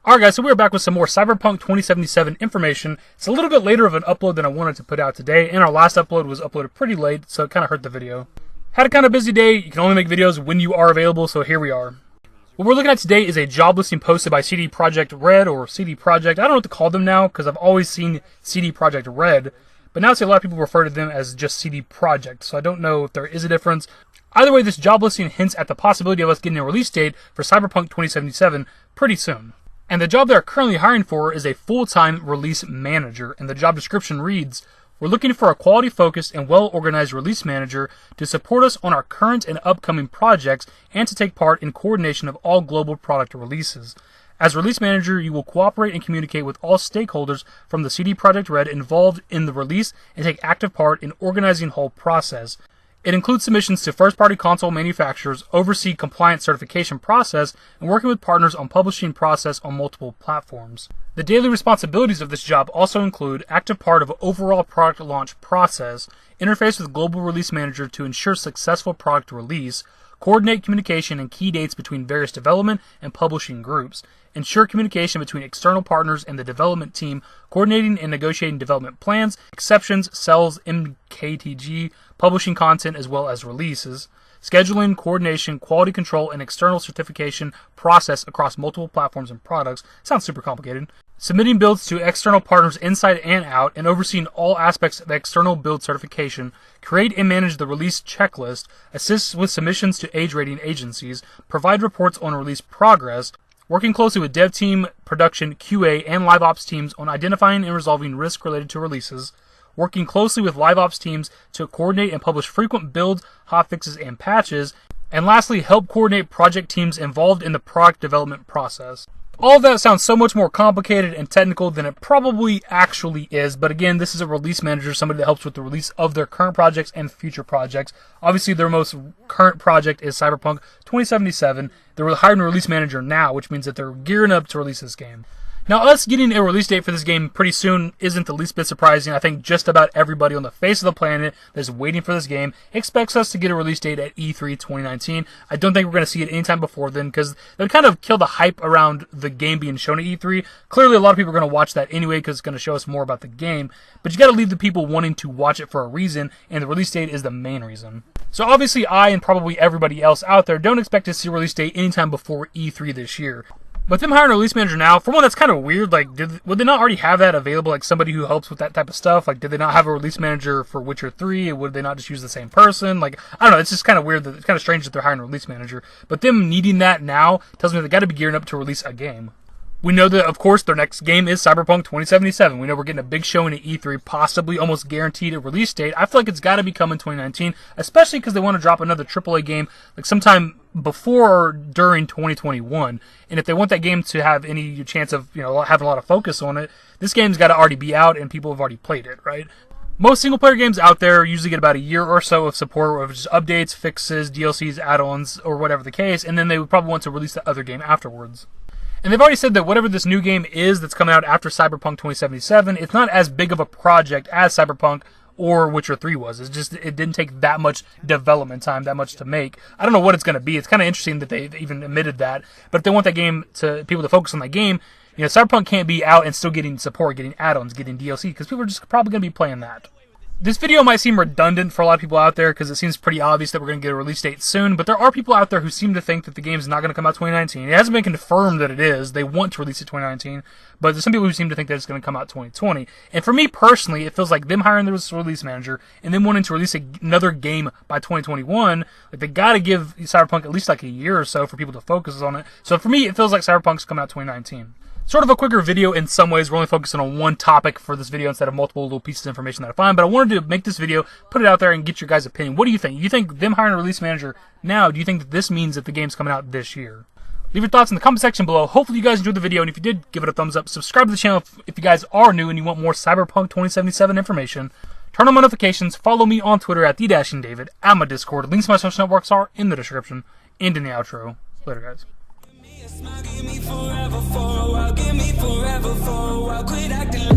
Alright guys, so we're back with some more Cyberpunk 2077 information. It's a little bit later of an upload than I wanted to put out today, and our last upload was uploaded pretty late, so it kind of hurt the video. Had a kind of busy day. You can only make videos when you are available, so here we are. What we're looking at today is a job listing posted by CD Projekt Red, or CD Projekt. I don't know what to call them now, because I've always seen CD Projekt Red, but now I see a lot of people refer to them as just CD Projekt, so I don't know if there is a difference. Either way, this job listing hints at the possibility of us getting a release date for Cyberpunk 2077 pretty soon. And the job they're currently hiring for is a full-time release manager, and the job description reads, "We're looking for a quality-focused and well-organized release manager to support us on our current and upcoming projects and to take part in coordination of all global product releases. As release manager, you will cooperate and communicate with all stakeholders from the CD Projekt Red involved in the release and take active part in organizing the whole process. It includes submissions to first-party console manufacturers, oversee compliance certification process, and working with partners on publishing process on multiple platforms. The daily responsibilities of this job also include active part of overall product launch process, interface with global release manager to ensure successful product release, coordinate communication and key dates between various development and publishing groups, ensure communication between external partners and the development team, coordinating and negotiating development plans, exceptions, sales, MKTG, publishing content as well as releases, scheduling, coordination, quality control, and external certification process across multiple platforms and products." Sounds super complicated. Submitting builds to external partners inside and out, and overseeing all aspects of external build certification, create and manage the release checklist, assist with submissions to age rating agencies, provide reports on release progress, working closely with dev team, production, QA, and live ops teams on identifying and resolving risk related to releases, working closely with live ops teams to coordinate and publish frequent builds, hotfixes, and patches, and lastly, help coordinate project teams involved in the product development process. All of that sounds so much more complicated and technical than it probably actually is, but again, this is a release manager, somebody that helps with the release of their current projects and future projects. Obviously, their most current project is Cyberpunk 2077. They're hiring a release manager now, which means that they're gearing up to release this game. Now, us getting a release date for this game pretty soon isn't the least bit surprising. I think just about everybody on the face of the planet that's waiting for this game expects us to get a release date at E3 2019. I don't think we're going to see it anytime before then, because they would kind of kill the hype around the game being shown at E3. Clearly, a lot of people are going to watch that anyway, because it's going to show us more about the game. But you got to leave the people wanting to watch it for a reason, and the release date is the main reason. So obviously, I and probably everybody else out there don't expect to see a release date anytime before E3 this year. But them hiring a release manager now, for one, that's kind of weird. Like, would they not already have that available? Like, somebody who helps with that type of stuff? Like, did they not have a release manager for Witcher 3? Would they not just use the same person? Like, I don't know. It's just kind of weird. It's kind of strange that they're hiring a release manager. But them needing that now tells me they got to be gearing up to release a game. We know that, of course, their next game is Cyberpunk 2077. We know we're getting a big showing at E3, possibly almost guaranteed a release date. I feel like it's got to be coming 2019, especially because they want to drop another AAA game like sometime before or during 2021. And if they want that game to have any chance of, having a lot of focus on it, this game's got to already be out and people have already played it, right? Most single-player games out there usually get about a year or so of support of just updates, fixes, DLCs, add-ons, or whatever the case, and then they would probably want to release the other game afterwards. And they've already said that whatever this new game is that's coming out after Cyberpunk 2077, it's not as big of a project as Cyberpunk or Witcher 3 was. It didn't take that much development time, that much to make. I don't know what it's going to be. It's kind of interesting that they even admitted that. But if they want that game to people to focus on that game, Cyberpunk can't be out and still getting support, getting add-ons, getting DLC, because people are just probably going to be playing that. This video might seem redundant for a lot of people out there because it seems pretty obvious that we're going to get a release date soon, but there are people out there who seem to think that the game is not going to come out 2019. It hasn't been confirmed that it is. They want to release it 2019, but there's some people who seem to think that it's going to come out 2020. And for me personally, it feels like them hiring the release manager and then wanting to release another game by 2021, like they got to give Cyberpunk at least like a year or so for people to focus on it. So for me, it feels like Cyberpunk's coming out 2019. Sort of a quicker video in some ways. We're only focusing on one topic for this video instead of multiple little pieces of information that I find. But I wanted to make this video, put it out there, and get your guys' opinion. What do you think? You think them hiring a release manager now, do you think that this means that the game's coming out this year? Leave your thoughts in the comment section below. Hopefully you guys enjoyed the video, and if you did, give it a thumbs up. Subscribe to the channel if you guys are new and you want more Cyberpunk 2077 information. Turn on notifications. Follow me on Twitter at @TheDashingDavid, at my Discord. Links to my social networks are in the description and in the outro. Later, guys. Give me forever for a while, give me forever for a while. Quit acting like